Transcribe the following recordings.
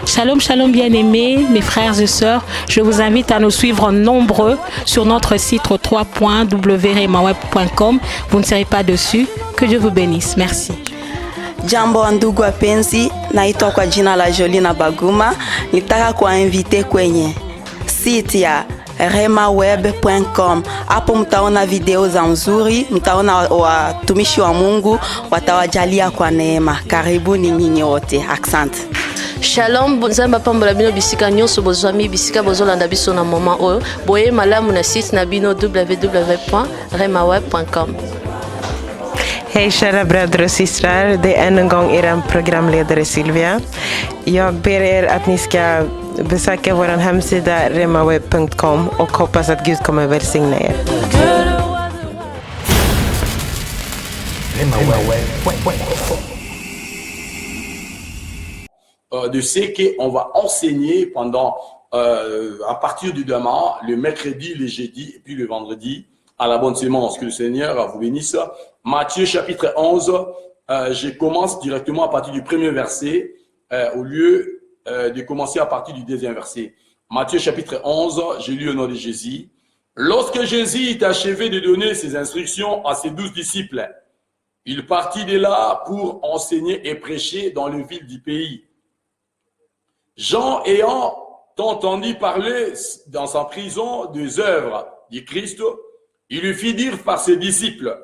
Shalom, shalom bien-aimés, mes frères et sœurs. Je vous invite à nous suivre nombreux sur notre site www.remaweb.com. Vous ne serez pas dessus. Que Dieu vous bénisse. Merci. Jambo ndugu wapenzi, naitwa kwa jina la Jolina Baguma. Nitaka kuwainvite kwenye site ya remaweb.com. Hapo mtaona video za nzuri, mtaona watumishi wa Mungu watawajalia kwa neema. Karibuni nyinyi wote. Asante. Shalom, bonzamba pambola bino bisika nyonso bozwami bisika bozolanda biso na moment oyo. Boye malamu na site na bino www.remaweb.com. Hej kära bröder och systrar, det är än en gång er programledare Sylvia. Jag ber er att ni ska besöka vår hemsida remaweb.com och hoppas att Gud kommer välsigna er. De ce qu'on va enseigner pendant, à partir du demain, le mercredi, le jeudi et puis le vendredi, à la bonne sémence. Que le Seigneur vous bénisse. Matthieu chapitre 11, je commence directement à partir du premier verset, au lieu de commencer à partir du deuxième verset. Matthieu chapitre 11, j'ai lu au nom de Jésus. Lorsque Jésus eut achevé de donner ses instructions à ses 12 disciples, il partit de là pour enseigner et prêcher dans les villes du pays. Jean ayant entendu parler dans sa prison des œuvres du Christ, il lui fit dire par ses disciples,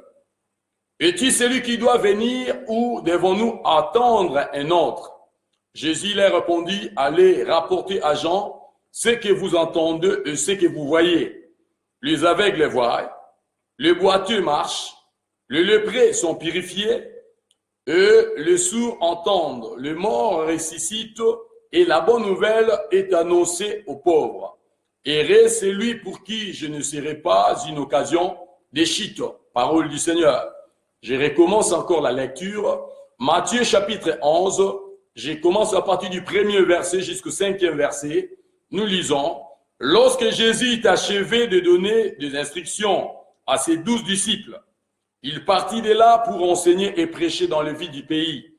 « Es-tu celui qui doit venir ou devons-nous attendre un autre ?» Jésus leur répondit, « Allez rapporter à Jean ce que vous entendez et ce que vous voyez. Les aveugles voient, les boiteux marchent, les lépreux sont purifiés, et les sourds entendent, les morts ressuscitent, et la bonne nouvelle est annoncée aux pauvres. Heureux celui pour qui je ne serai pas une occasion de chute. » Parole du Seigneur. Je recommence encore la lecture. Matthieu chapitre 11, je commence à partir du premier verset jusqu'au cinquième verset. Nous lisons, « Lorsque Jésus eut achevé de donner des instructions à ses 12 disciples, il partit de là pour enseigner et prêcher dans les villes du pays.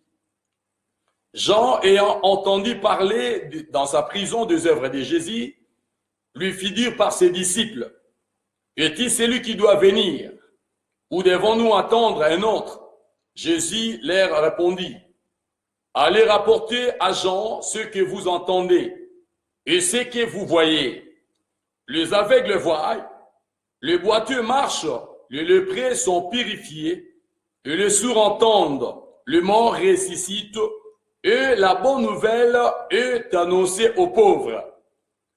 Jean, ayant entendu parler dans sa prison des œuvres de Jésus, lui fit dire par ses disciples, « Est-il celui qui doit venir, ou devons-nous attendre un autre ?» Jésus leur répondit, « Allez rapporter à Jean ce que vous entendez et ce que vous voyez. Les aveugles voient, les boiteux marchent, les lépreux sont purifiés, et les sourds entendent, les morts ressuscitent, et la bonne nouvelle est annoncée aux pauvres.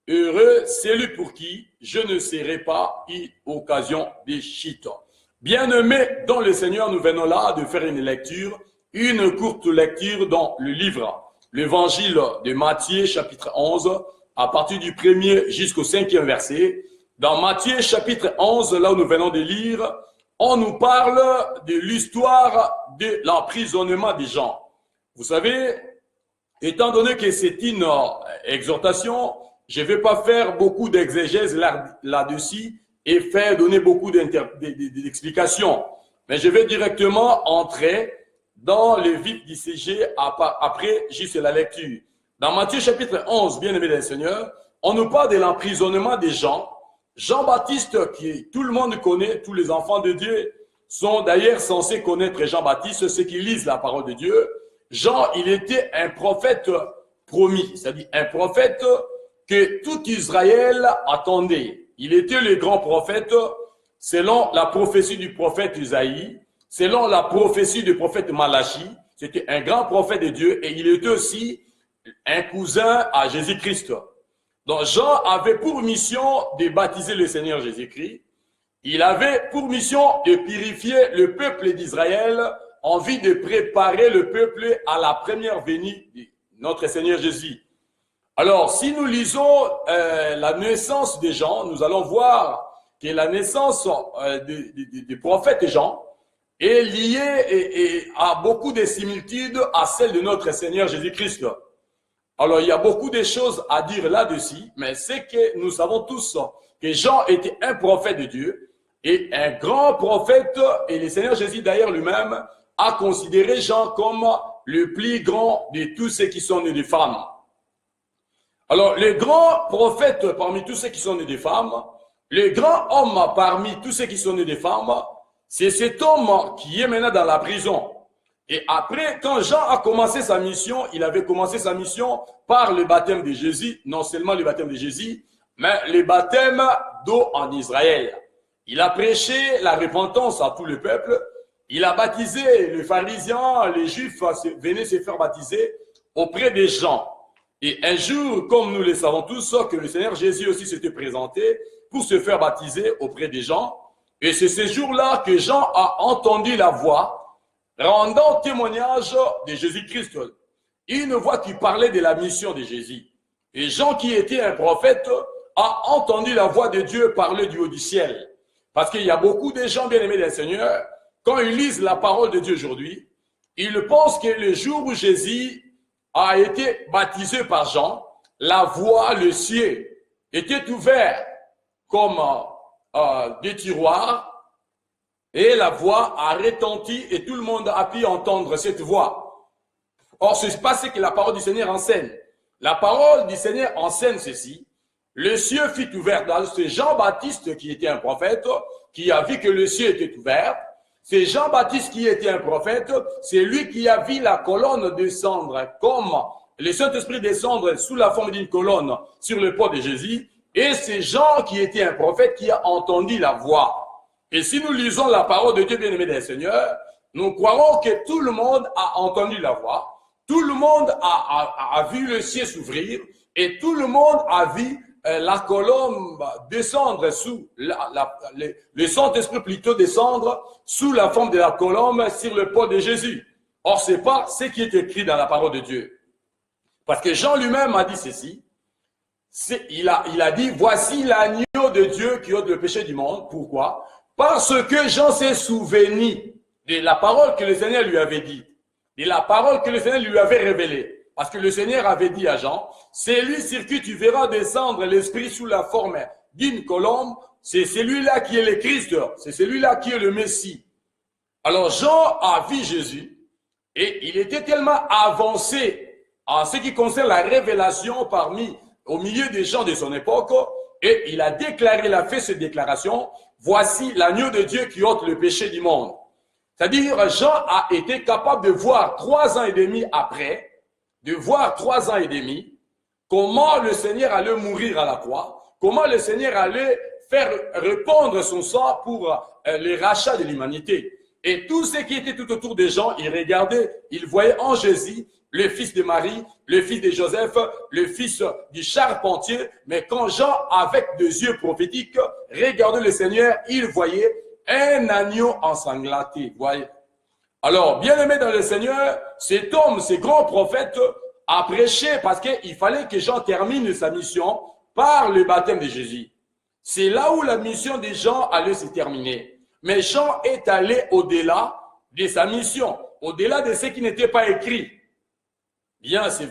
Heureux celui pour qui je ne serai pas une occasion de chute. » Bien-aimés dans le Seigneur, nous venons là de faire une courte lecture dans le livre, l'évangile de Matthieu chapitre 11, à partir du premier jusqu'au cinquième verset. Dans Matthieu chapitre 11, là où nous venons de lire, on nous parle de l'histoire de l'emprisonnement des gens. Vous savez, étant donné que c'est une exhortation, je ne vais pas faire beaucoup d'exégèse là-dessus et faire donner beaucoup d'explications. Mais je vais directement entrer dans le vif du sujet après juste la lecture. Dans Matthieu chapitre 11, bien-aimés des Seigneurs, on nous parle de l'emprisonnement des gens. Jean-Baptiste, qui tout le monde connaît, tous les enfants de Dieu sont d'ailleurs censés connaître Jean-Baptiste, ceux qui lisent la parole de Dieu. Jean, il était un prophète promis, c'est-à-dire un prophète que tout Israël attendait. Il était le grand prophète selon la prophétie du prophète Isaïe, selon la prophétie du prophète Malachie. C'était un grand prophète de Dieu et il était aussi un cousin à Jésus-Christ. Donc Jean avait pour mission de baptiser le Seigneur Jésus-Christ. Il avait pour mission de purifier le peuple d'Israël en vue de préparer le peuple à la première venue de notre Seigneur Jésus. Alors, si nous lisons la naissance de Jean, nous allons voir que la naissance du prophète Jean est liée et a beaucoup de similitudes à celle de notre Seigneur Jésus-Christ. Alors, il y a beaucoup de choses à dire là-dessus, mais c'est que nous savons tous que Jean était un prophète de Dieu et un grand prophète, et le Seigneur Jésus d'ailleurs lui-même a considéré Jean comme le plus grand de tous ceux qui sont nés de femmes. Alors, le grand prophète parmi tous ceux qui sont nés de femmes, le grand homme parmi tous ceux qui sont nés de femmes, c'est cet homme qui est maintenant dans la prison. Et après, quand Jean a commencé sa mission, il avait commencé sa mission par le baptême de Jésus, non seulement le baptême de Jésus, mais le baptême d'eau en Israël. Il a prêché la repentance à tout le peuple. Il a baptisé les pharisiens, les juifs venaient se faire baptiser auprès des gens. Et un jour, comme nous le savons tous, que le Seigneur Jésus aussi s'était présenté pour se faire baptiser auprès des gens. Et c'est ce jour-là que Jean a entendu la voix rendant témoignage de Jésus-Christ. Une voix qui parlait de la mission de Jésus. Et Jean, qui était un prophète, a entendu la voix de Dieu parler du haut du ciel. Parce qu'il y a beaucoup de gens bien-aimés des Seigneurs, quand ils lisent la parole de Dieu aujourd'hui, ils pensent que le jour où Jésus a été baptisé par Jean, la voie, le ciel était ouvert comme des tiroirs et la voix a retenti et tout le monde a pu entendre cette voix. Or, ce n'est pas ce que la parole du Seigneur enseigne. La parole du Seigneur enseigne ceci. Le ciel fut ouvert. C'est Jean-Baptiste qui était un prophète, qui a vu que le ciel était ouvert. C'est Jean-Baptiste qui était un prophète, c'est lui qui a vu la colonne descendre comme le Saint-Esprit descendre sous la forme d'une colonne sur le port de Jésus. Et c'est Jean qui était un prophète qui a entendu la voix. Et si nous lisons la parole de Dieu bien-aimé des Seigneurs, nous croirons que tout le monde a entendu la voix, tout le monde a vu le ciel s'ouvrir et tout le monde a vu la colonne descendre sous le Saint-Esprit plutôt descendre sous la forme de la colonne sur le port de Jésus. Or, ce n'est pas ce qui est écrit dans la parole de Dieu. Parce que Jean lui-même a dit ceci. Il a dit, voici l'agneau de Dieu qui ôte le péché du monde. Pourquoi? Parce que Jean s'est souvenu de la parole que le Seigneur lui avait dit, de la parole que le Seigneur lui avait révélée. Parce que le Seigneur avait dit à Jean, c'est lui sur qui tu verras descendre l'Esprit sous la forme d'une colombe, c'est celui-là qui est le Christ, c'est celui-là qui est le Messie. Alors Jean a vu Jésus et il était tellement avancé en ce qui concerne la révélation au milieu des gens de son époque et il a déclaré, il a fait cette déclaration, voici l'agneau de Dieu qui ôte le péché du monde. C'est-à-dire Jean a été capable de voir 3 ans et demi après, de voir 3 ans et demi, comment le Seigneur allait mourir à la croix, comment le Seigneur allait faire répandre son sang pour le rachat de l'humanité. Et tous ceux qui étaient tout autour des gens, ils regardaient, ils voyaient en Jésus le fils de Marie, le fils de Joseph, le fils du charpentier. Mais quand Jean, avec des yeux prophétiques, regardait le Seigneur, il voyait un agneau ensanglanté. Voyez. Alors, bien-aimé dans le Seigneur, cet homme, ce grand prophète, a prêché parce qu'il fallait que Jean termine sa mission par le baptême de Jésus. C'est là où la mission de Jean allait se terminer. Mais Jean est allé au-delà de sa mission, au-delà de ce qui n'était pas écrit. Bien, c'est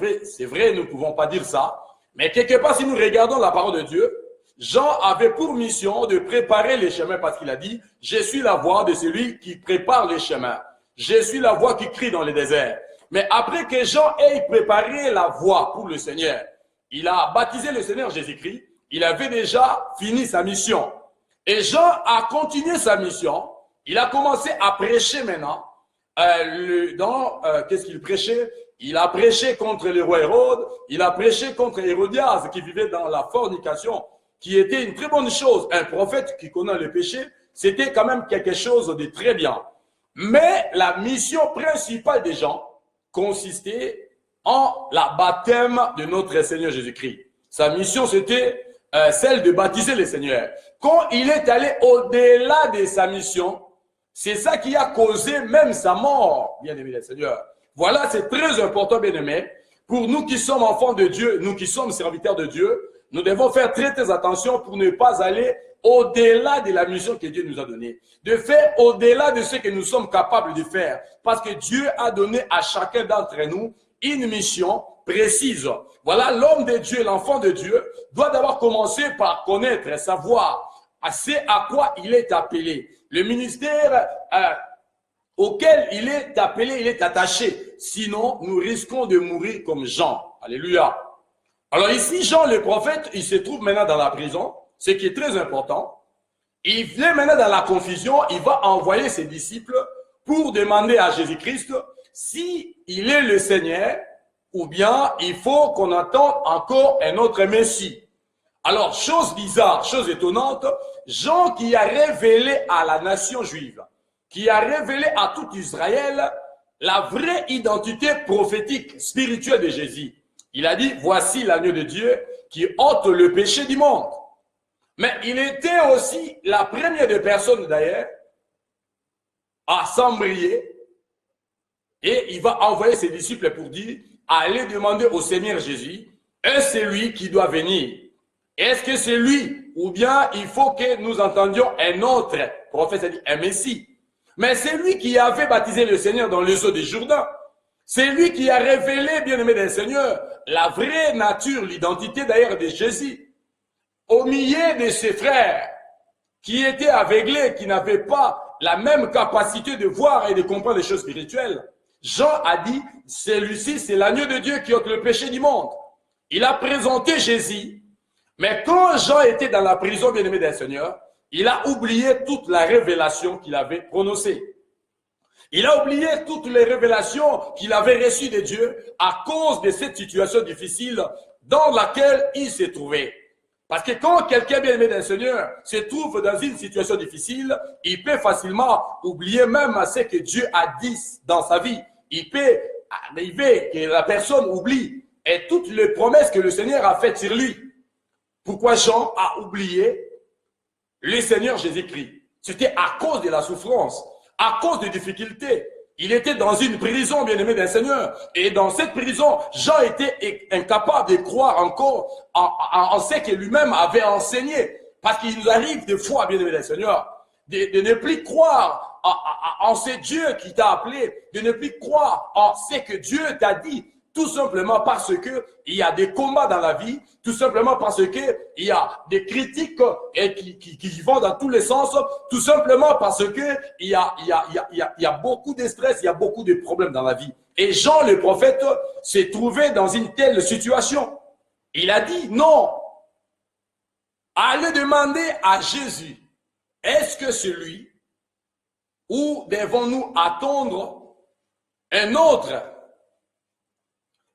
vrai, nous ne pouvons pas dire ça. Mais quelque part, si nous regardons la parole de Dieu, Jean avait pour mission de préparer les chemins parce qu'il a dit, je suis la voix de celui qui prépare les chemins. Je suis la voix qui crie dans le désert. Mais après que Jean ait préparé la voie pour le Seigneur, il a baptisé le Seigneur Jésus-Christ, il avait déjà fini sa mission. Et Jean a continué sa mission, il a commencé à prêcher maintenant. Qu'est-ce qu'il prêchait? Il a prêché contre le roi Hérode, il a prêché contre Hérodias qui vivait dans la fornication, qui était une très bonne chose. Un prophète qui connaît le péché, c'était quand même quelque chose de très bien. Mais la mission principale des gens consistait en la baptême de notre Seigneur Jésus-Christ. Sa mission, c'était celle de baptiser le Seigneur. Quand il est allé au-delà de sa mission, c'est ça qui a causé même sa mort, bien-aimé le Seigneur. Voilà, c'est très important, bien-aimé. Pour nous qui sommes enfants de Dieu, nous qui sommes serviteurs de Dieu, nous devons faire très, très attention pour ne pas aller au-delà de la mission que Dieu nous a donnée. De faire au-delà de ce que nous sommes capables de faire. Parce que Dieu a donné à chacun d'entre nous une mission précise. Voilà, l'homme de Dieu, l'enfant de Dieu, doit d'abord commencer par connaître, savoir c'est à quoi il est appelé. Le ministère auquel il est appelé, il est attaché. Sinon, nous risquons de mourir comme Jean. Alléluia. Alors ici, Jean le prophète, il se trouve maintenant dans la prison, ce qui est très important. Il vient maintenant dans la confusion, il va envoyer ses disciples pour demander à Jésus-Christ si il est le Seigneur ou bien il faut qu'on attende encore un autre Messie. Alors, chose bizarre, chose étonnante, Jean qui a révélé à la nation juive, qui a révélé à tout Israël la vraie identité prophétique, spirituelle de Jésus. Il a dit, voici l'agneau de Dieu qui ôte le péché du monde. Mais il était aussi la première des personnes d'ailleurs à s'embrayer et il va envoyer ses disciples pour dire, allez demander au Seigneur Jésus, est-ce c'est lui qui doit venir? Est-ce que c'est lui? Ou bien il faut que nous entendions un autre prophète, c'est-à-dire un Messie. Mais c'est lui qui avait baptisé le Seigneur dans les eaux du Jourdain. C'est lui qui a révélé, bien-aimé des Seigneurs, la vraie nature, l'identité d'ailleurs de Jésus. Au milieu de ses frères qui étaient aveuglés, qui n'avaient pas la même capacité de voir et de comprendre les choses spirituelles, Jean a dit, celui-ci, c'est l'agneau de Dieu qui ôte le péché du monde. Il a présenté Jésus, mais quand Jean était dans la prison, bien-aimé des Seigneurs, il a oublié toute la révélation qu'il avait prononcée. Il a oublié toutes les révélations qu'il avait reçues de Dieu à cause de cette situation difficile dans laquelle il s'est trouvé. Parce que quand quelqu'un bien-aimé d'un Seigneur se trouve dans une situation difficile, il peut facilement oublier même ce que Dieu a dit dans sa vie. Il peut arriver que la personne oublie et toutes les promesses que le Seigneur a faites sur lui. Pourquoi Jean a oublié le Seigneur Jésus-Christ? C'était à cause de la souffrance, à cause des difficultés. Il était dans une prison, bien-aimé d'un Seigneur. Et dans cette prison, Jean était incapable de croire encore en ce que lui-même avait enseigné. Parce qu'il nous arrive des fois, bien-aimé d'un Seigneur, de ne plus croire en ce Dieu qui t'a appelé, de ne plus croire en ce que Dieu t'a dit. Tout simplement parce que il y a des combats dans la vie, tout simplement parce que il y a des critiques qui vont dans tous les sens, tout simplement parce que il y a beaucoup de stress, il y a beaucoup de problèmes dans la vie. Et Jean le prophète s'est trouvé dans une telle situation. Il a dit non. Allez demander à Jésus, est-ce que c'est lui ou devons-nous attendre un autre?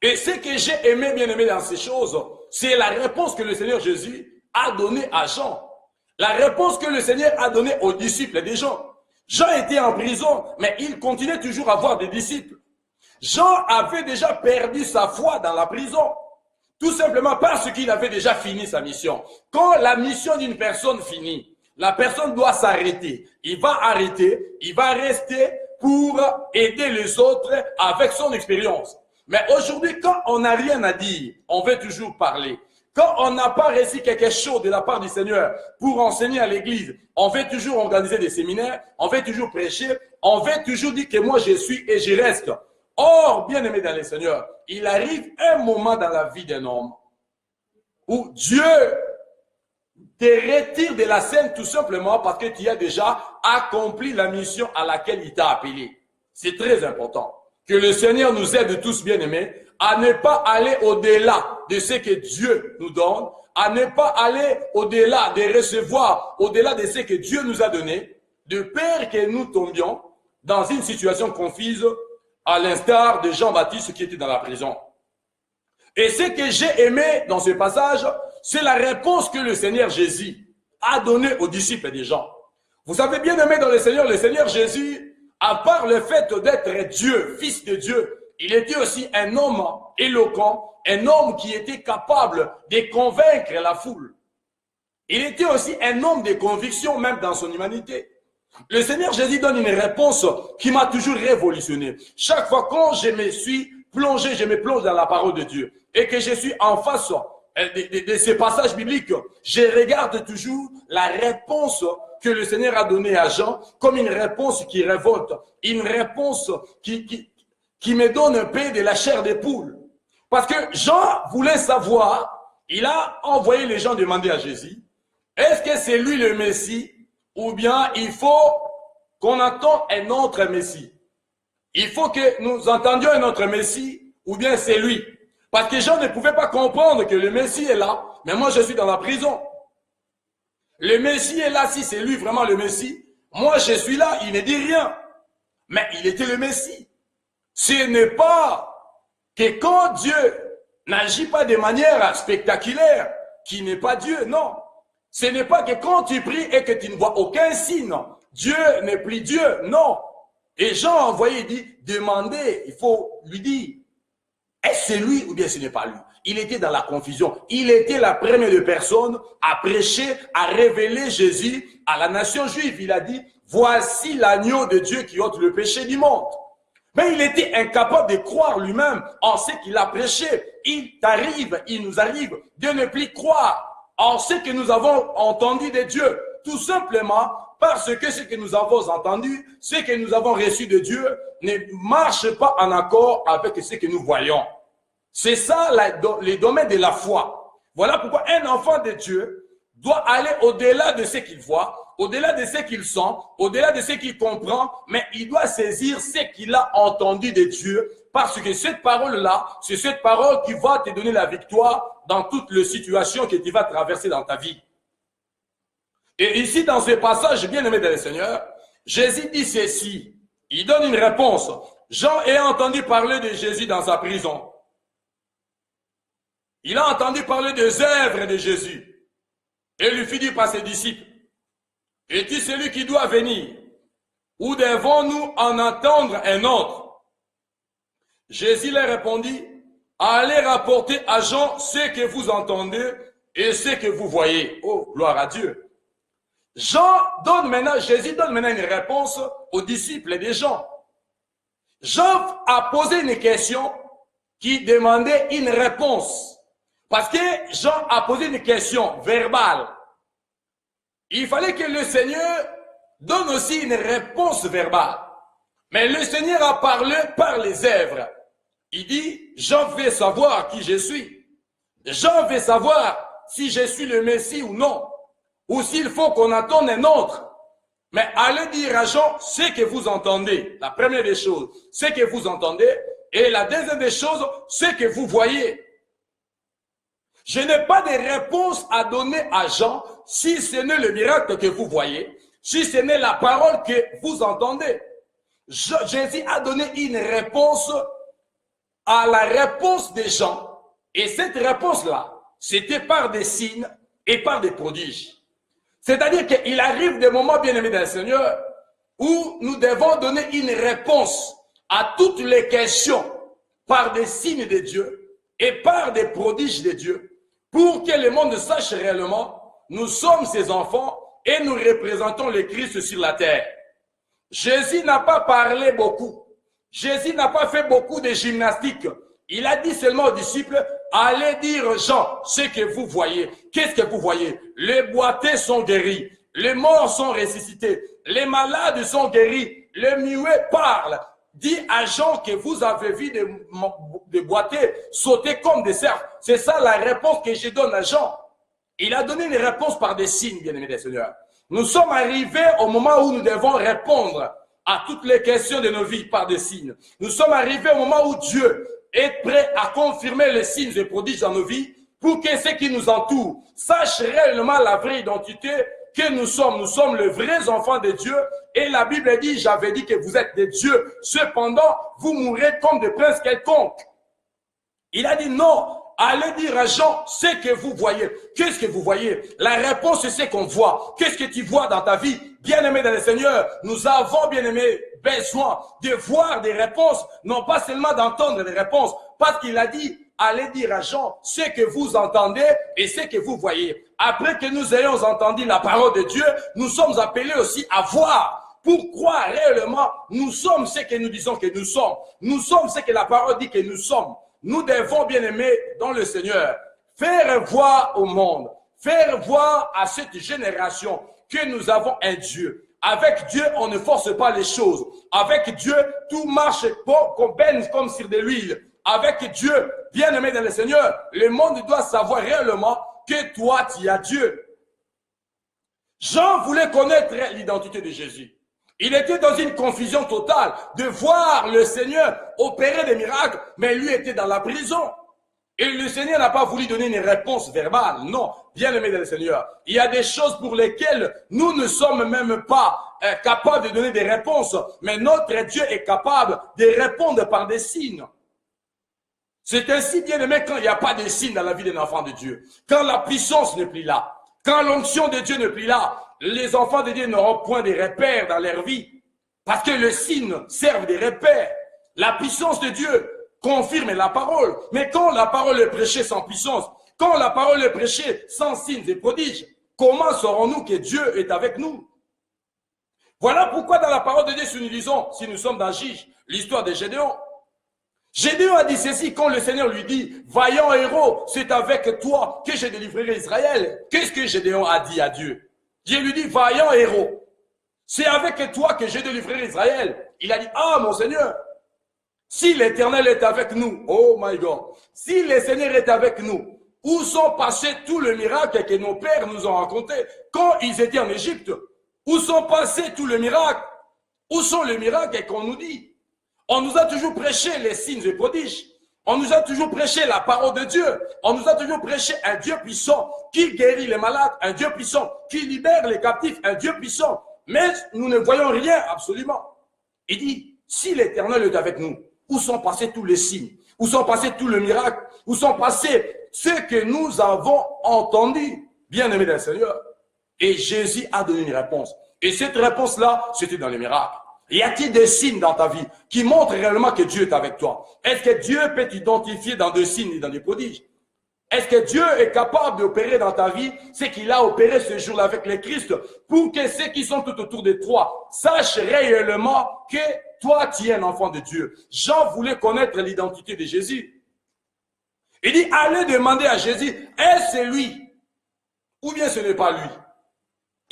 Et ce que j'ai aimé, bien aimé dans ces choses, c'est la réponse que le Seigneur Jésus a donnée à Jean. La réponse que le Seigneur a donnée aux disciples des Jean. Jean était en prison, mais il continuait toujours à avoir des disciples. Jean avait déjà perdu sa foi dans la prison. Tout simplement parce qu'il avait déjà fini sa mission. Quand la mission d'une personne finit, la personne doit s'arrêter. Il va arrêter, il va rester pour aider les autres avec son expérience. Mais aujourd'hui, quand on n'a rien à dire, on veut toujours parler. Quand on n'a pas reçu quelque chose de la part du Seigneur pour enseigner à l'église, on veut toujours organiser des séminaires, on veut toujours prêcher, on veut toujours dire que moi je suis et je reste. Or, bien aimé dans le Seigneur, il arrive un moment dans la vie d'un homme où Dieu te retire de la scène tout simplement parce que tu as déjà accompli la mission à laquelle il t'a appelé. C'est très important. Que le Seigneur nous aide tous, bien-aimés, à ne pas aller au-delà de ce que Dieu nous donne, à ne pas aller au-delà de recevoir, au-delà de ce que Dieu nous a donné, de peur que nous tombions dans une situation confuse, à l'instar de Jean-Baptiste qui était dans la prison. Et ce que j'ai aimé dans ce passage, c'est la réponse que le Seigneur Jésus a donnée aux disciples des gens. Vous savez, bien-aimés dans le Seigneur Jésus, à part le fait d'être Dieu, fils de Dieu, il était aussi un homme éloquent, un homme qui était capable de convaincre la foule. Il était aussi un homme de conviction, même dans son humanité. Le Seigneur Jésus donne une réponse qui m'a toujours révolutionné. Chaque fois quand je me suis plongé, je me plonge dans la parole de Dieu et que je suis en face de ces passages bibliques, je regarde toujours la réponse que le Seigneur a donnée à Jean comme une réponse qui révolte, une réponse qui me donne un peu de la chair des poules. Parce que Jean voulait savoir, il a envoyé les gens demander à Jésus, est-ce que c'est lui le Messie ou bien il faut qu'on attend un autre Messie. Il faut que nous entendions un autre Messie, ou bien c'est lui. Parce que Jean ne pouvait pas comprendre que le Messie est là, mais moi je suis dans la prison. Le Messie est là, si c'est lui vraiment le Messie. Moi je suis là, il ne dit rien. Mais il était le Messie. Ce n'est pas que quand Dieu n'agit pas de manière spectaculaire, qui n'est pas Dieu, non. Ce n'est pas que quand tu pries et que tu ne vois aucun signe, Dieu n'est plus Dieu, non. Et Jean a envoyé, il dit, demandez, il faut lui dire, est-ce lui ou bien ce n'est pas lui? Il était dans la confusion. Il était la première de personne à prêcher, à révéler Jésus à la nation juive. Il a dit, voici l'agneau de Dieu qui ôte le péché du monde. Mais il était incapable de croire lui-même en ce qu'il a prêché. Il nous arrive de ne plus croire en ce que nous avons entendu de Dieu. Tout simplement parce que ce que nous avons entendu, ce que nous avons reçu de Dieu ne marche pas en accord avec ce que nous voyons. C'est ça les domaines de la foi. Voilà pourquoi un enfant de Dieu doit aller au-delà de ce qu'il voit, au-delà de ce qu'il sent, au-delà de ce qu'il comprend, mais il doit saisir ce qu'il a entendu de Dieu, parce que cette parole-là, c'est cette parole qui va te donner la victoire dans toutes les situations que tu vas traverser dans ta vie. Et ici, dans ce passage, bien aimé dans le Seigneur, Jésus dit ceci. Il donne une réponse. Jean a entendu parler de Jésus dans sa prison. Il a entendu parler des œuvres de Jésus. Et il lui fit dire par ses disciples, es-tu celui qui doit venir? Ou devons-nous en attendre un autre? Jésus leur répondit, allez rapporter à Jean ce que vous entendez et ce que vous voyez. Oh, gloire à Dieu. Jésus donne maintenant une réponse aux disciples des gens. Jean a posé une question qui demandait une réponse. Parce que Jean a posé une question verbale. Il fallait que le Seigneur donne aussi une réponse verbale. Mais le Seigneur a parlé par les œuvres. Il dit, Jean veut savoir qui je suis. Jean veut savoir si je suis le Messie ou non. Ou s'il faut qu'on attende un autre. Mais allez dire à Jean ce que vous entendez. La première des choses, ce que vous entendez. Et la deuxième des choses, ce que vous voyez. Je n'ai pas de réponse à donner à Jean si ce n'est le miracle que vous voyez, si ce n'est la parole que vous entendez. Jésus a donné une réponse à la réponse des gens. Et cette réponse-là, c'était par des signes et par des prodiges. C'est-à-dire qu'il arrive des moments, bien aimés dans le Seigneur, où nous devons donner une réponse à toutes les questions par des signes de Dieu et par des prodiges de Dieu, pour que le monde sache réellement, nous sommes ses enfants et nous représentons le Christ sur la terre. Jésus n'a pas parlé beaucoup. Jésus n'a pas fait beaucoup de gymnastique. Il a dit seulement aux disciples, allez dire Jean ce que vous voyez. Qu'est-ce que vous voyez? Les boiteux sont guéris, les morts sont ressuscités, les malades sont guéris, les muets parlent. Dis à Jean que vous avez vu des boiteux sauter comme des cerfs. C'est ça la réponse que je donne à Jean. Il a donné une réponse par des signes, bien aimés des Seigneurs. Nous sommes arrivés au moment où nous devons répondre à toutes les questions de nos vies par des signes. Nous sommes arrivés au moment où Dieu est prêt à confirmer les signes et prodiges dans nos vies pour que ceux qui nous entourent sachent réellement la vraie identité que nous sommes. Nous sommes les vrais enfants de Dieu. Et la Bible dit, j'avais dit que vous êtes des dieux. Cependant, vous mourrez comme des princes quelconques. Il a dit non. Allez dire à Jean ce que vous voyez. Qu'est-ce que vous voyez? La réponse, c'est ce qu'on voit. Qu'est-ce que tu vois dans ta vie? Bien-aimé dans le Seigneur, nous avons, bien-aimé, besoin de voir des réponses, non pas seulement d'entendre des réponses, parce qu'il a dit, allez dire à Jean ce que vous entendez et ce que vous voyez. Après que nous ayons entendu la parole de Dieu, nous sommes appelés aussi à voir. Pour croire réellement, nous sommes ce que nous disons que nous sommes. Nous sommes ce que la parole dit que nous sommes. Nous devons, bien aimés dans le Seigneur, faire voir au monde, faire voir à cette génération que nous avons un Dieu. Avec Dieu, on ne force pas les choses. Avec Dieu, tout marche comme sur de l'huile. Avec Dieu, bien aimé dans le Seigneur, le monde doit savoir réellement que toi, tu as Dieu. Jean voulait connaître l'identité de Jésus. Il était dans une confusion totale de voir le Seigneur opérer des miracles, mais lui était dans la prison. Et le Seigneur n'a pas voulu donner une réponse verbale. Non, bien-aimé dans le Seigneur, il y a des choses pour lesquelles nous ne sommes même pas capables de donner des réponses, mais notre Dieu est capable de répondre par des signes. C'est ainsi, bien-aimé, quand il n'y a pas de signes dans la vie d'un enfant de Dieu, quand la puissance n'est plus là, quand l'onction de Dieu n'est plus là, les enfants de Dieu n'auront point de repères dans leur vie, parce que le signe sert de repères. La puissance de Dieu confirme la parole. Mais quand la parole est prêchée sans puissance, quand la parole est prêchée sans signes et prodiges, comment saurons-nous que Dieu est avec nous? Voilà pourquoi dans la parole de Dieu, si nous lisons, si nous sommes dans Juge, l'histoire de Gédéon. Gédéon a dit ceci quand le Seigneur lui dit, vaillant héros, c'est avec toi que je délivrerai Israël. Qu'est-ce que Gédéon a dit à Dieu? Dieu lui dit, vaillant héros, c'est avec toi que je délivrerai Israël. Il a dit, ah mon Seigneur, si l'Éternel est avec nous, oh my God, si le Seigneur est avec nous, où sont passés tous les miracles que nos pères nous ont racontés quand ils étaient en Égypte? Où sont passés tous les miracles? Où sont les miracles qu'on nous dit? On nous a toujours prêché les signes et prodiges. On nous a toujours prêché la parole de Dieu. On nous a toujours prêché un Dieu puissant qui guérit les malades, un Dieu puissant qui libère les captifs, un Dieu puissant. Mais nous ne voyons rien absolument. Il dit, si l'Éternel est avec nous, où sont passés tous les signes? Où sont passés tous les miracles? Où sont passés ceux que nous avons entendus? Bien-aimés d'un Seigneur. Et Jésus a donné une réponse. Et cette réponse-là, c'était dans les miracles. Y a-t-il des signes dans ta vie qui montrent réellement que Dieu est avec toi? Est-ce que Dieu peut t'identifier dans des signes et dans des prodiges? Est-ce que Dieu est capable d'opérer dans ta vie ce qu'il a opéré ce jour-là avec le Christ pour que ceux qui sont tout autour de toi sachent réellement que toi, tu es un enfant de Dieu? Jean voulait connaître l'identité de Jésus. Il dit, allez demander à Jésus, est-ce lui ou bien ce n'est pas lui?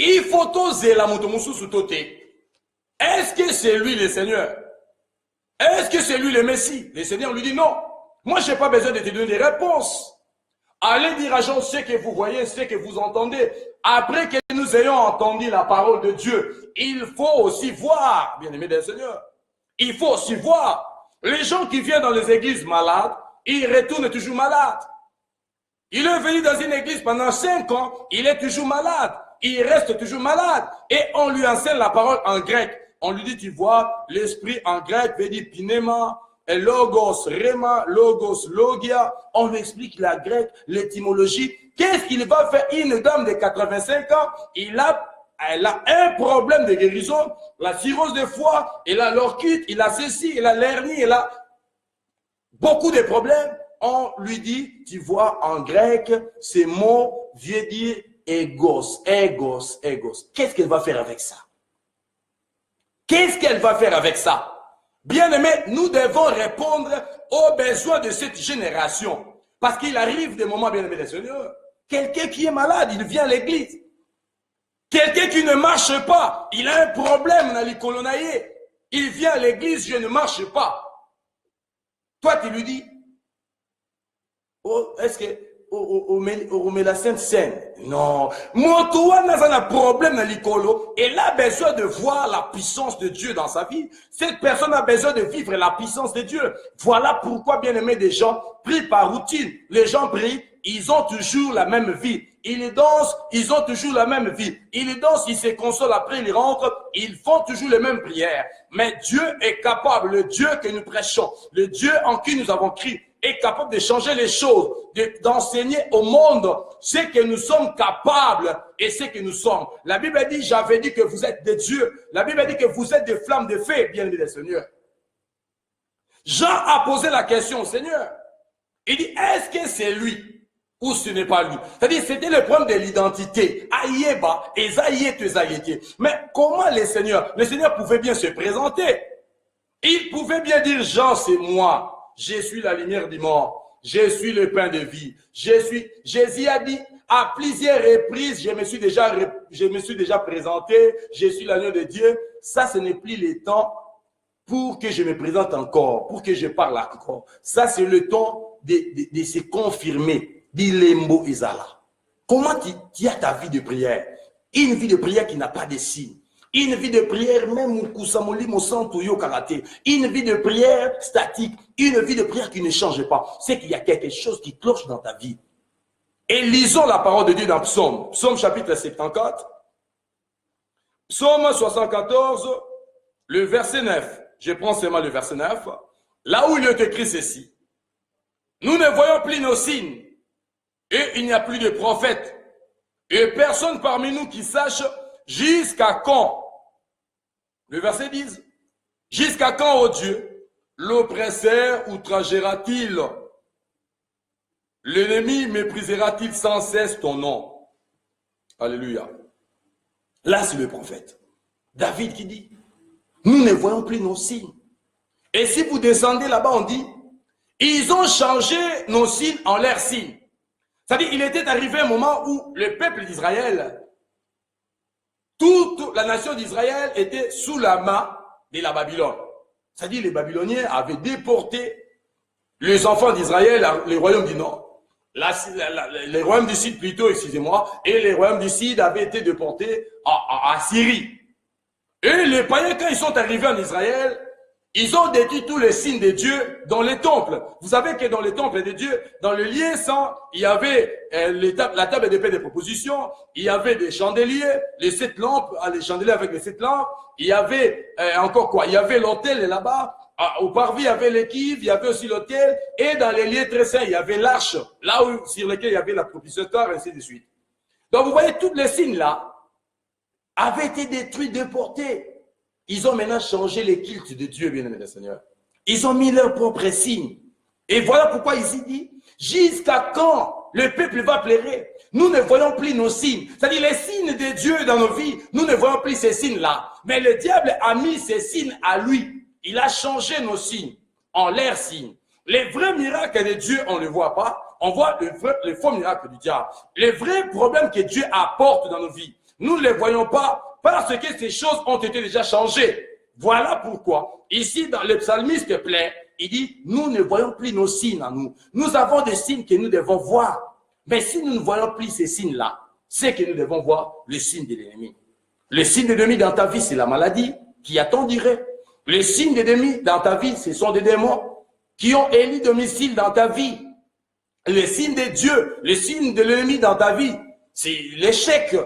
Il faut oser la motomusu sous-toté. Est-ce que c'est lui le Seigneur? Est-ce que c'est lui le Messie? Le Seigneur lui dit non. Moi, je n'ai pas besoin de te donner des réponses. Allez dire à Jean ce que vous voyez, ce que vous entendez. Après que nous ayons entendu la parole de Dieu, il faut aussi voir, bien-aimés des Seigneurs. Il faut aussi voir. Les gens qui viennent dans les églises malades, ils retournent toujours malades. Il est venu dans une église pendant 5 ans, il est toujours malade. Il reste toujours malade. Et on lui enseigne la parole en grec. On lui dit, tu vois, l'esprit en grec veut dire pinema, logos, rema, logos, logia. On lui explique la grecque, l'étymologie. Qu'est-ce qu'il va faire? Une dame de 85 ans, elle a un problème de guérison, la cirrhose de foie, elle a l'orchite, il a ceci, elle a l'hernie, elle a beaucoup de problèmes. On lui dit, tu vois, en grec, ces mots veulent dire égos, égos, égos. Qu'est-ce qu'elle va faire avec ça? Qu'est-ce qu'elle va faire avec ça? Bien-aimés, nous devons répondre aux besoins de cette génération. Parce qu'il arrive des moments, bien-aimés des Seigneurs, quelqu'un qui est malade, il vient à l'église. Quelqu'un qui ne marche pas, il a un problème dans les colonnaillés. Il vient à l'église, je ne marche pas. Toi, tu lui dis, oh, est-ce que on met la Sainte Seine? Non. Motoua n'a un problème dans l'écolo. Elle a besoin de voir la puissance de Dieu dans sa vie. Cette personne a besoin de vivre la puissance de Dieu. Voilà pourquoi, bien aimé, des gens prient par routine. Les gens prient, ils ont toujours la même vie. Ils dansent, ils ont toujours la même vie. Ils dansent, ils se consolent, après ils rentrent, ils font toujours les mêmes prières. Mais Dieu est capable, le Dieu que nous prêchons, le Dieu en qui nous avons crié, est capable de changer les choses, d'enseigner au monde ce que nous sommes capables et ce que nous sommes. La Bible dit, j'avais dit que vous êtes des dieux. La Bible dit que vous êtes des flammes de feu, bien-aimés des Seigneurs. Jean a posé la question au Seigneur. Il dit, est-ce que c'est lui ou ce n'est pas lui? C'est-à-dire, c'était le problème de l'identité. Aïeba, Esaïe, Esaïe. Mais comment le Seigneur pouvait bien se présenter? Il pouvait bien dire, Jean, c'est moi. Je suis la lumière du monde. Je suis le pain de vie. Jésus a dit à plusieurs reprises, je me suis déjà présenté. Je suis l'agneau de Dieu. Ça, ce n'est plus le temps pour que je me présente encore, pour que je parle encore. Ça, c'est le temps de se confirmer. Dilembo Isala. Comment tu as ta vie de prière? Une vie de prière qui n'a pas de signes. Une vie de prière, même une vie de prière statique, une vie de prière qui ne change pas. C'est qu'il y a quelque chose qui cloche dans ta vie. Et lisons la parole de Dieu dans Psaume. Psaume chapitre 74. Psaume 74, le verset 9. Je prends seulement le verset 9. Là où il est écrit ceci. Nous ne voyons plus nos signes. Et il n'y a plus de prophètes. Et personne parmi nous qui sache jusqu'à quand. Le verset 10. Jusqu'à quand, ô Dieu, l'oppresseur outragera-t-il? L'ennemi méprisera-t-il sans cesse ton nom? Alléluia. Là, c'est le prophète. David qui dit, nous ne voyons plus nos signes. Et si vous descendez là-bas, on dit, ils ont changé nos signes en leurs signes. C'est-à-dire, il était arrivé un moment où le peuple d'Israël, toute la nation d'Israël était sous la main de la Babylone. C'est-à-dire, les Babyloniens avaient déporté les enfants d'Israël, les royaumes du Nord. Les royaumes du Sud plutôt, excusez-moi, et les royaumes du Sud avaient été déportés à Syrie. Et les païens, quand ils sont arrivés en Israël, ils ont détruit tous les signes de Dieu dans les temples. Vous savez que dans les temples de Dieu, dans le lieu saint, il y avait la table de paix des propositions, il y avait des chandeliers, les 7 lampes, les chandeliers avec les 7 lampes, il y avait encore quoi? Il y avait l'autel là-bas, au parvis il y avait l'équive, il y avait aussi l'autel, et dans les lieux très saints, il y avait l'arche, là où, sur lequel il y avait la propitiatoire, et ainsi de suite. Donc vous voyez, tous les signes là avaient été détruits, déportés. Ils ont maintenant changé les cultes de Dieu, bien-aimés des Seigneurs. Ils ont mis leurs propres signes. Et voilà pourquoi ici dit, jusqu'à quand le peuple va pleurer? Nous ne voyons plus nos signes. C'est-à-dire les signes de Dieu dans nos vies, nous ne voyons plus ces signes-là. Mais le diable a mis ces signes à lui. Il a changé nos signes en leurs signes. Les vrais miracles de Dieu, on ne les voit pas. On voit les faux miracles du diable. Les vrais problèmes que Dieu apporte dans nos vies, nous ne les voyons pas. Parce que ces choses ont été déjà changées. Voilà pourquoi, ici dans le psalmiste plaît, il dit, nous ne voyons plus nos signes en nous. Nous avons des signes que nous devons voir. Mais si nous ne voyons plus ces signes-là, c'est que nous devons voir les signes de l'ennemi. Les signes de l'ennemi dans ta vie, c'est la maladie qui attendirait. Les signes de l'ennemi dans ta vie, ce sont des démons qui ont élu domicile dans ta vie. Les signes de Dieu, les signes de l'ennemi dans ta vie, c'est l'échec.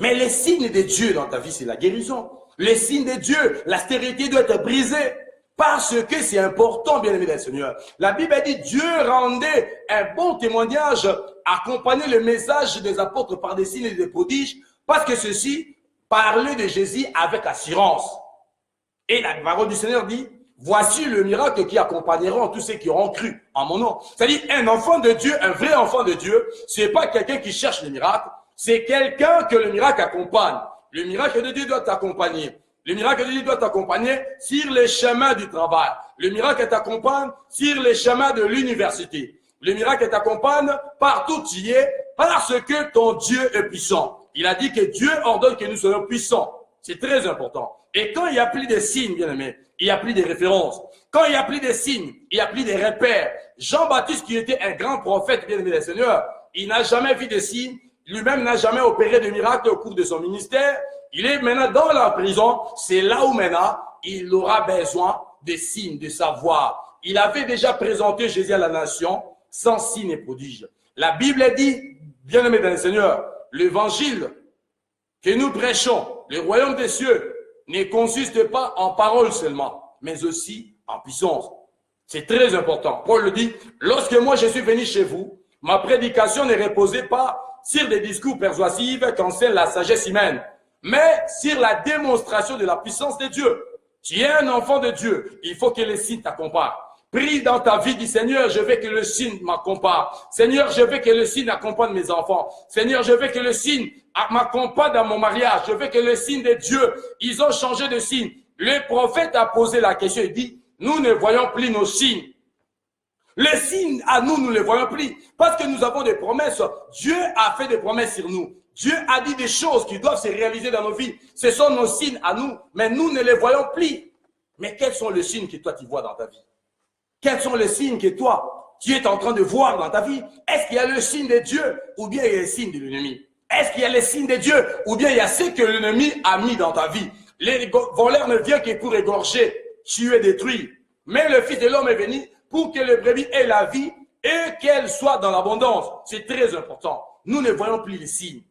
Mais les signes de Dieu dans ta vie, c'est la guérison. Les signes de Dieu, la stérilité doit être brisée. Parce que c'est important, bien aimé des Seigneurs. La Bible dit, Dieu rendait un bon témoignage, accompagnait le message des apôtres par des signes et des prodiges, parce que ceux-ci parlaient de Jésus avec assurance. Et la parole du Seigneur dit, voici le miracle qui accompagneront tous ceux qui auront cru en mon nom. C'est-à-dire, un enfant de Dieu, un vrai enfant de Dieu, c'est pas quelqu'un qui cherche le miracle, c'est quelqu'un que le miracle accompagne. Le miracle de Dieu doit t'accompagner. Le miracle de Dieu doit t'accompagner sur les chemins du travail. Le miracle t'accompagne sur les chemins de l'université. Le miracle t'accompagne partout où tu y es parce que ton Dieu est puissant. Il a dit que Dieu ordonne que nous soyons puissants. C'est très important. Et quand il n'y a plus de signes, bien aimé, il n'y a plus de références. Quand il n'y a plus de signes, il n'y a plus de repères. Jean-Baptiste, qui était un grand prophète, bien aimé des Seigneurs, il n'a jamais vu de signes. Lui-même n'a jamais opéré de miracle au cours de son ministère. Il est maintenant dans la prison. C'est là où maintenant, il aura besoin de signes, de savoir. Il avait déjà présenté Jésus à la nation sans signes et prodiges. La Bible dit, bien aimé dans le Seigneur, l'évangile que nous prêchons, le royaume des cieux, ne consiste pas en paroles seulement, mais aussi en puissance. C'est très important. Paul le dit, lorsque moi je suis venu chez vous, ma prédication ne reposait pas sur des discours persuasifs qu'enseigne la sagesse humaine, mais sur la démonstration de la puissance de Dieu. Tu es un enfant de Dieu, il faut que les signes t'accompagnent. Prie dans ta vie, dis Seigneur, je veux que le signe m'accompagne. Seigneur, je veux que le signe accompagne mes enfants. Seigneur, je veux que le signe m'accompagne dans mon mariage. Je veux que le signe de Dieu, ils ont changé de signe. Le prophète a posé la question, il dit, nous ne voyons plus nos signes. Les signes, à nous, nous ne les voyons plus. Parce que nous avons des promesses. Dieu a fait des promesses sur nous. Dieu a dit des choses qui doivent se réaliser dans nos vies. Ce sont nos signes à nous, mais nous ne les voyons plus. Mais quels sont les signes que toi, tu vois dans ta vie? Quels sont les signes que toi, tu es en train de voir dans ta vie? Est-ce qu'il y a le signe de Dieu ou bien il y a le signe de l'ennemi? Est-ce qu'il y a les signes de Dieu ou bien il y a ce que l'ennemi a mis dans ta vie? Les voleurs ne viennent que pour égorger, tuer, détruire. Mais le Fils de l'homme est venu pour que le brebis ait la vie et qu'elle soit dans l'abondance. C'est très important. Nous ne voyons plus les signes.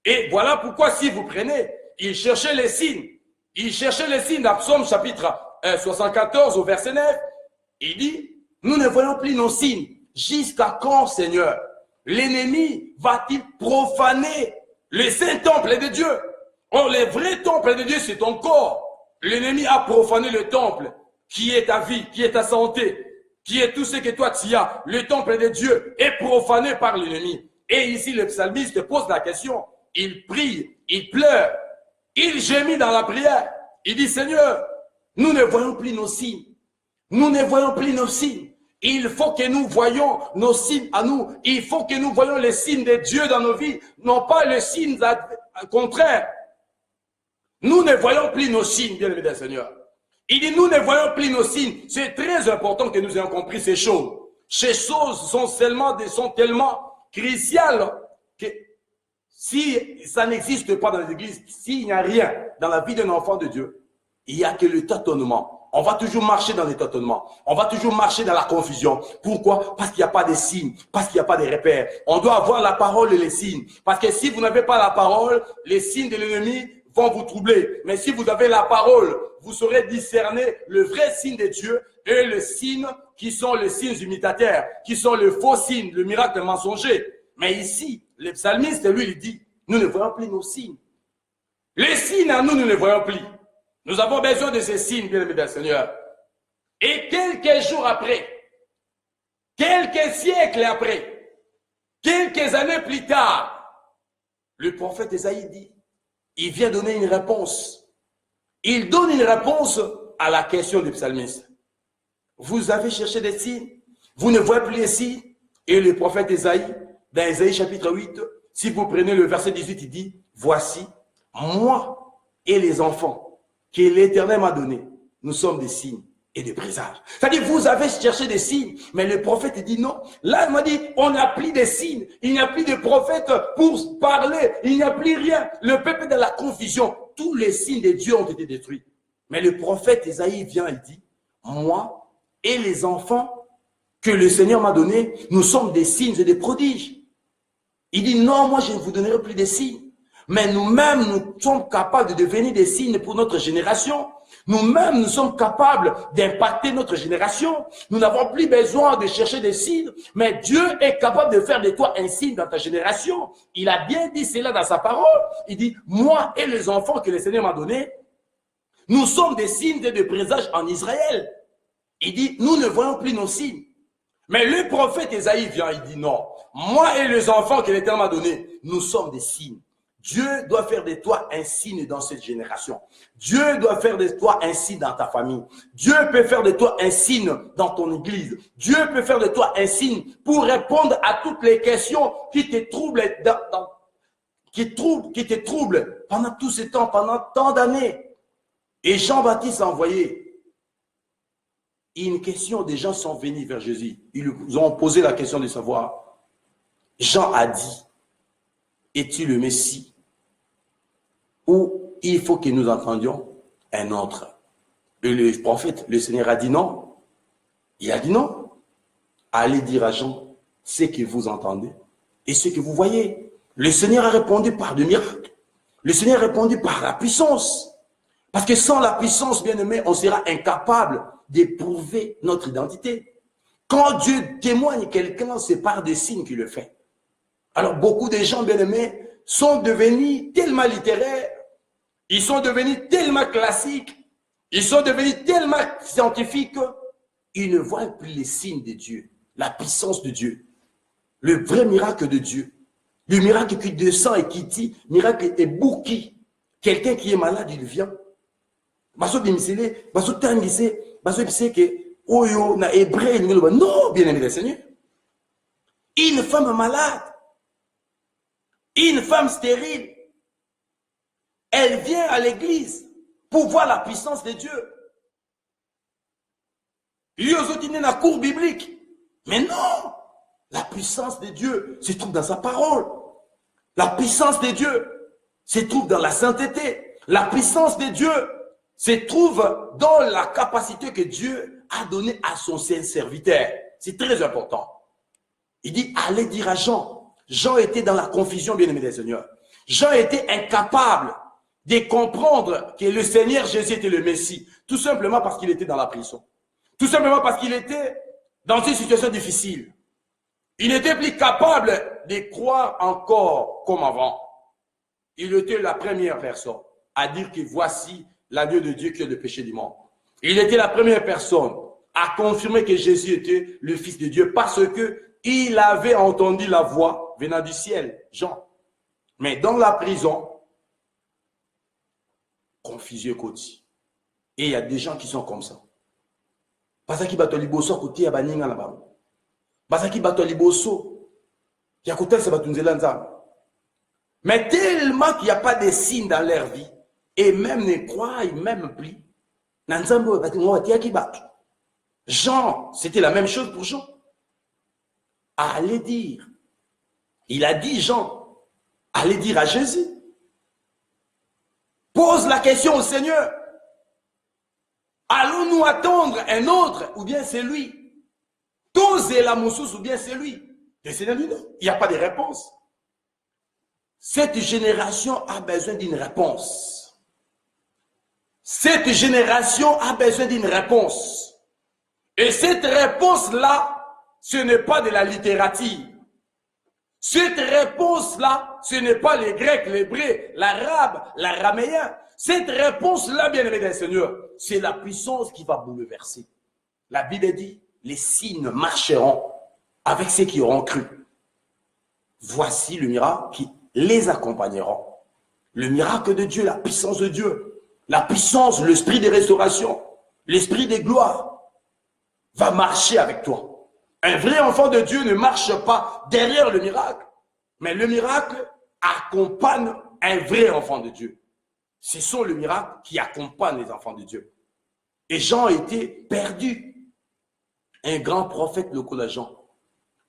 Et voilà pourquoi si vous prenez, il cherchait les signes. Il cherchait les signes dans Psaume chapitre 74 au verset 9. Il dit, nous ne voyons plus nos signes. Jusqu'à quand, Seigneur? L'ennemi va-t-il profaner le saint temple de Dieu? Or, le vrai temple de Dieu, c'est ton corps. L'ennemi a profané le temple, qui est ta vie, qui est ta santé, qui est tout ce que toi tu as. Le temple de Dieu est profané par l'ennemi. Et ici, le psalmiste pose la question. Il prie, il pleure, il gémit dans la prière. Il dit, Seigneur, nous ne voyons plus nos signes. Nous ne voyons plus nos signes. Il faut que nous voyions nos signes à nous. Il faut que nous voyions les signes de Dieu dans nos vies, non pas les signes contraires. Nous ne voyons plus nos signes, bien aimé Seigneur. Il dit, nous ne voyons plus nos signes. C'est très important que nous ayons compris ces choses. Ces choses sont tellement cruciales que si ça n'existe pas dans les églises, s'il n'y a rien dans la vie d'un enfant de Dieu, il n'y a que le tâtonnement. On va toujours marcher dans les tâtonnements. On va toujours marcher dans la confusion. Pourquoi? Parce qu'il n'y a pas de signes. Parce qu'il n'y a pas de repères. On doit avoir la parole et les signes. Parce que si vous n'avez pas la parole, les signes de l'ennemi vont vous troubler. Mais si vous avez la parole, vous saurez discerner le vrai signe de Dieu et le signe qui sont les signes imitateurs, qui sont le faux signe, le miracle mensonger. Mais ici, le psalmiste, lui, il dit, nous ne voyons plus nos signes. Les signes à nous, nous ne voyons plus. Nous avons besoin de ces signes, bien-aimés du Seigneur. Et quelques jours après, quelques siècles après, quelques années plus tard, le prophète Ésaïe dit, il vient donner une réponse. Il donne une réponse à la question du psalmiste. Vous avez cherché des signes, vous ne voyez plus les signes. Et le prophète Ésaïe, dans Ésaïe chapitre 8, si vous prenez le verset 18, il dit, voici, moi et les enfants que l'Éternel m'a donné, nous sommes des signes et des présages. C'est-à-dire, vous avez cherché des signes, mais le prophète dit non. Là, il m'a dit, on n'a plus de signes, il n'y a plus de prophète pour parler, il n'y a plus rien. Le peuple est dans la confusion. Tous les signes de Dieu ont été détruits. Mais le prophète Ésaïe vient et dit, moi et les enfants que le Seigneur m'a donnés, nous sommes des signes et des prodiges. Il dit, non, moi je ne vous donnerai plus de signes. Mais nous-mêmes, nous sommes capables de devenir des signes pour notre génération. Nous-mêmes, nous sommes capables d'impacter notre génération. Nous n'avons plus besoin de chercher des signes, mais Dieu est capable de faire de toi un signe dans ta génération. Il a bien dit cela dans sa parole. Il dit, moi et les enfants que le Seigneur m'a donnés, nous sommes des signes et des présages en Israël. Il dit, nous ne voyons plus nos signes. Mais le prophète Ésaïe vient, il dit, non, moi et les enfants que l'Éternel m'a donnés, nous sommes des signes. Dieu doit faire de toi un signe dans cette génération. Dieu doit faire de toi un signe dans ta famille. Dieu peut faire de toi un signe dans ton église. Dieu peut faire de toi un signe pour répondre à toutes les questions qui te troublent, qui te troublent pendant tout ce temps, pendant tant d'années. Et Jean-Baptiste a envoyé une question. Des gens sont venus vers Jésus. Ils lui ont posé la question de savoir. Jean a dit, es-tu le Messie? Ou il faut que nous entendions un autre. Et le prophète, le Seigneur a dit non. Il a dit non. Allez dire à Jean ce que vous entendez et ce que vous voyez. Le Seigneur a répondu par des miracles. Le Seigneur a répondu par la puissance. Parce que sans la puissance, bien aimé, on sera incapable d'éprouver notre identité. Quand Dieu témoigne quelqu'un, c'est par des signes qu'il le fait. Alors beaucoup de gens, bien aimés, sont devenus tellement littéraires, ils sont devenus tellement classiques, ils sont devenus tellement scientifiques, ils ne voient plus les signes de Dieu, la puissance de Dieu, le vrai miracle de Dieu, le miracle qui descend et qui dit, miracle est bouki. Quelqu'un qui est malade, il vient. Non, bien aimé des Seigneurs. Une femme malade, une femme stérile, elle vient à l'église pour voir la puissance de Dieu. Il y a aussi une cours biblique. Mais non, la puissance de Dieu se trouve dans sa parole. La puissance de Dieu se trouve dans la sainteté. La puissance de Dieu se trouve dans la capacité que Dieu a donnée à son saint serviteur. C'est très important. Il dit, allez dire à Jean. Jean était dans la confusion, bien-aimé des Seigneurs. Jean était incapable de comprendre que le Seigneur Jésus était le Messie, tout simplement parce qu'il était dans la prison. Tout simplement parce qu'il était dans une situation difficile. Il n'était plus capable de croire encore comme avant. Il était la première personne à dire que voici l'agneau de Dieu qui a le péché du monde. Il était la première personne à confirmer que Jésus était le Fils de Dieu parce que il avait entendu la voix venant du ciel, Jean. Mais dans la prison, confusion côté. Et il y a des gens qui sont comme ça. Parce qu'ils battent liboso côté à baninga là-bas. Parce qu'ils battent liboso. Il y a côté ça va mais tellement qu'il n'y a pas de signes dans leur vie et même ne croient même plus. Jean, c'était la même chose pour Jean. Allez dire. Il a dit Jean, allez dire à Jésus. Pose la question au Seigneur. Allons-nous attendre un autre ou bien c'est lui? Tosez la moussous ou bien c'est lui? Le Seigneur dit non, il n'y a pas de réponse. Cette génération a besoin d'une réponse. Cette génération a besoin d'une réponse. Et cette réponse-là, ce n'est pas de la littérature. Cette réponse-là, ce n'est pas les Grecs, l'hébreu, l'arabe, l'araméen. Cette réponse-là, bien-aimé des Seigneurs, c'est la puissance qui va bouleverser. La Bible dit, les signes marcheront avec ceux qui auront cru. Voici le miracle qui les accompagneront. Le miracle de Dieu, la puissance de Dieu, la puissance, l'esprit de restauration, l'esprit de gloire va marcher avec toi. Un vrai enfant de Dieu ne marche pas derrière le miracle, mais le miracle accompagne un vrai enfant de Dieu. Ce sont le miracle qui accompagne les enfants de Dieu. Et Jean était perdu. Un grand prophète local à Jean.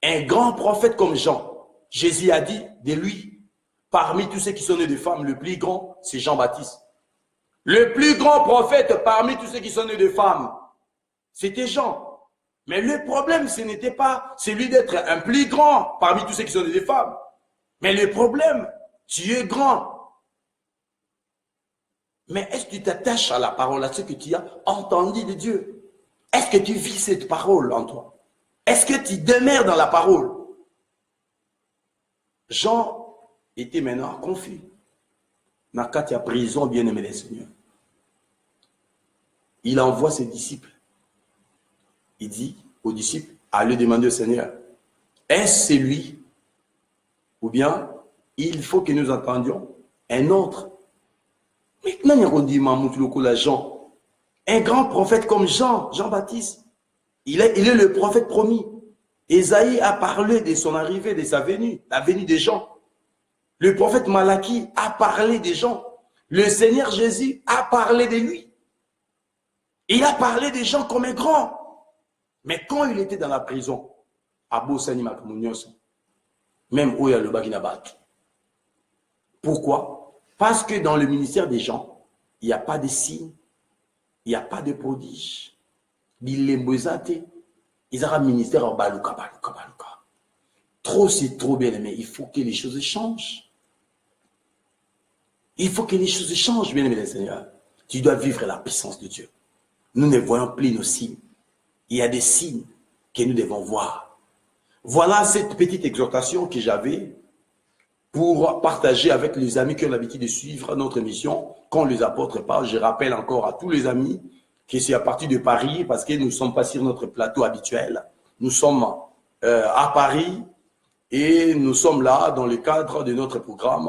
Un grand prophète comme Jean. Jésus a dit de lui, parmi tous ceux qui sont nés de femmes, le plus grand, c'est Jean-Baptiste. Le plus grand prophète parmi tous ceux qui sont nés de femmes, c'était Jean. Mais le problème, ce n'était pas celui d'être un plus grand parmi tous ceux qui sont nés de femmes. Mais le problème, tu es grand. Mais est-ce que tu t'attaches à la parole, à ce que tu as entendu de Dieu? Est-ce que tu vis cette parole en toi? Est-ce que tu demeures dans la parole? Jean était maintenant confus. Dans la prison, bien-aimé des Seigneurs. Il envoie ses disciples. Il dit aux disciples, allez demander au Seigneur, est-ce lui? Ou bien, il faut que nous entendions un autre. Maintenant, il dit Jean, un grand prophète comme Jean-Baptiste. Il est le prophète promis. Ésaïe a parlé de son arrivée, de sa venue, la venue des gens. Le prophète Malachie a parlé des gens. Le Seigneur Jésus a parlé de lui. Il a parlé des gens comme un grand. Mais quand il était dans la prison, à Bossani Makamounios, même où il y a le Baginabat. Pourquoi? Parce que dans le ministère des gens, il n'y a pas de signes, il n'y a pas de prodiges. Il y a un ministère en balouka. Trop, c'est trop bien aimé. Il faut que les choses changent. Il faut que les choses changent, bien aimé les Seigneurs. Tu dois vivre la puissance de Dieu. Nous ne voyons plus nos signes. Il y a des signes que nous devons voir. Voilà cette petite exhortation que j'avais pour partager avec les amis qui ont l'habitude de suivre notre émission. Quand les apôtres parlent, je rappelle encore à tous les amis que c'est à partir de Paris, parce que nous ne sommes pas sur notre plateau habituel. Nous sommes à Paris et nous sommes là dans le cadre de notre programme,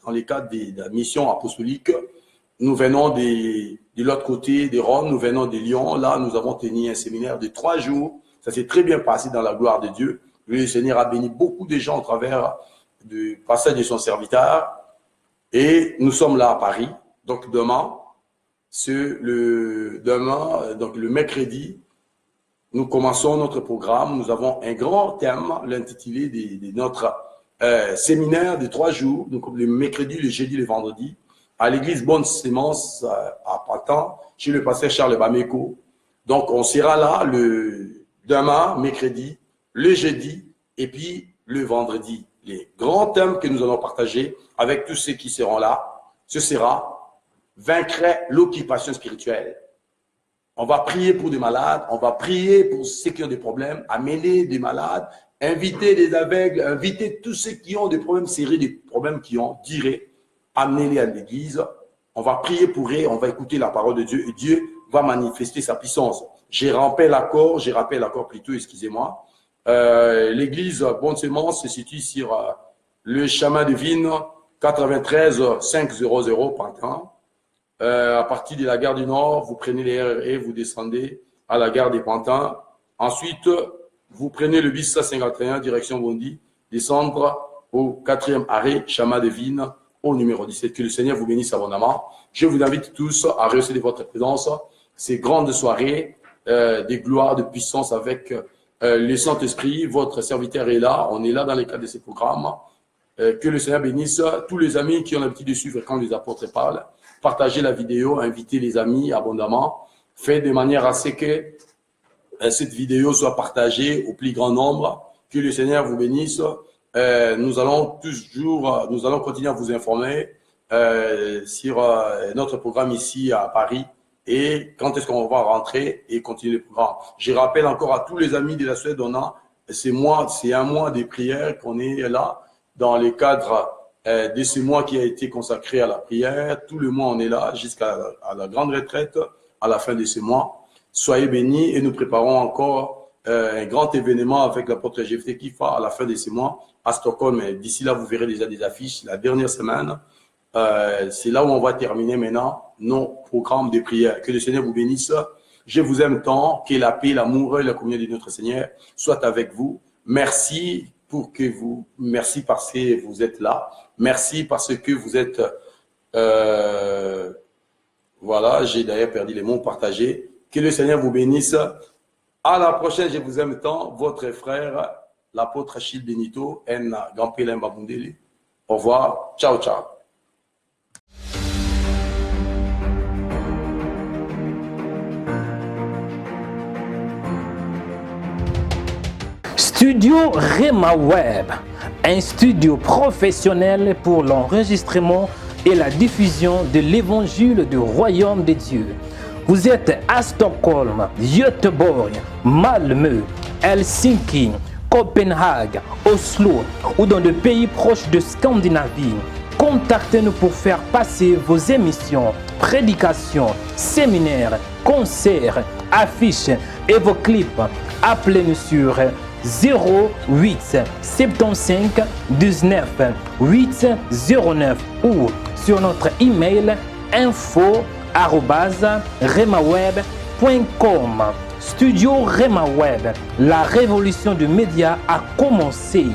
dans le cadre de la mission apostolique. Nous venons de l'autre côté des Rhône, nous venons de Lyon. Là, nous avons tenu un séminaire de 3 jours. Ça s'est très bien passé dans la gloire de Dieu. Le Seigneur a béni beaucoup de gens au travers du passage de son serviteur. Et nous sommes là à Paris. Donc demain, donc le mercredi, nous commençons notre programme. Nous avons un grand thème, l'intitulé de notre séminaire de 3 jours, donc le mercredi, le jeudi, le vendredi, à l'église Bonne Sémence à Pantin, chez le pasteur Charles Bameko. Donc, on sera là le demain, mercredi, le jeudi et puis le vendredi. Les grands thèmes que nous allons partager avec tous ceux qui seront là, ce sera vaincre l'occupation spirituelle. On va prier pour des malades, on va prier pour ceux qui ont des problèmes, amener des malades, inviter des aveugles, inviter tous ceux qui ont des problèmes sérieux, des problèmes qui ont duré, amenez-les à l'église. On va prier pour eux, on va écouter la parole de Dieu et Dieu va manifester sa puissance. J'ai rappelé l'accord plutôt, excusez-moi. L'église Bonne Sémence se situe sur le chemin de Vigne, 93 500 Pantin. À partir de la gare du Nord, vous prenez les RRE, vous descendez à la gare des Pantins. Ensuite, vous prenez le bus 51, direction Bondy, descendre au 4e arrêt, chemin de Vigne, au numéro 17. Que le Seigneur vous bénisse abondamment. Je vous invite tous à rehausser de votre présence ces grandes soirées, des gloires, de puissance avec le Saint-Esprit. Votre serviteur est là, on est là dans le cadre de ces programmes. Que le Seigneur bénisse tous les amis qui ont l'habitude de suivre quand les apôtres parlent. Partagez la vidéo, invitez les amis abondamment. Faites de manière à ce que cette vidéo soit partagée au plus grand nombre. Que le Seigneur vous bénisse. Nous allons continuer à vous informer sur notre programme ici à Paris et quand est-ce qu'on va rentrer et continuer le programme. Je rappelle encore à tous les amis de la Suède, c'est un mois de prière qu'on est là dans le cadre de ce mois qui a été consacré à la prière. Tout le mois, on est là jusqu'à la grande retraite à la fin de ce mois. Soyez bénis et nous préparons encore un grand événement avec l'apôtre Jephté Kifa à la fin de ce mois à Stockholm. D'ici là, vous verrez déjà des affiches. La dernière semaine, c'est là où on va terminer maintenant nos programmes de prière. Que le Seigneur vous bénisse. Je vous aime tant. Que la paix, l'amour et la communion de notre Seigneur soient avec vous. Merci parce que vous êtes là. Merci parce que vous êtes... voilà, j'ai d'ailleurs perdu les mots partagés. Que le Seigneur vous bénisse. À la prochaine, je vous aime tant. Votre frère, l'apôtre Achille Benito, N. Gampelin Babundeli. Au revoir. Ciao, ciao. Studio Rema Web, un studio professionnel pour l'enregistrement et la diffusion de l'évangile du royaume de Dieu. Vous êtes à Stockholm, Göteborg, Malmö, Helsinki, Copenhague, Oslo ou dans des pays proches de Scandinavie. Contactez-nous pour faire passer vos émissions, prédications, séminaires, concerts, affiches et vos clips. Appelez-nous sur 08 75 19 809 ou sur notre email info@remaweb.com. Studio Rema Web, la révolution du média a commencé.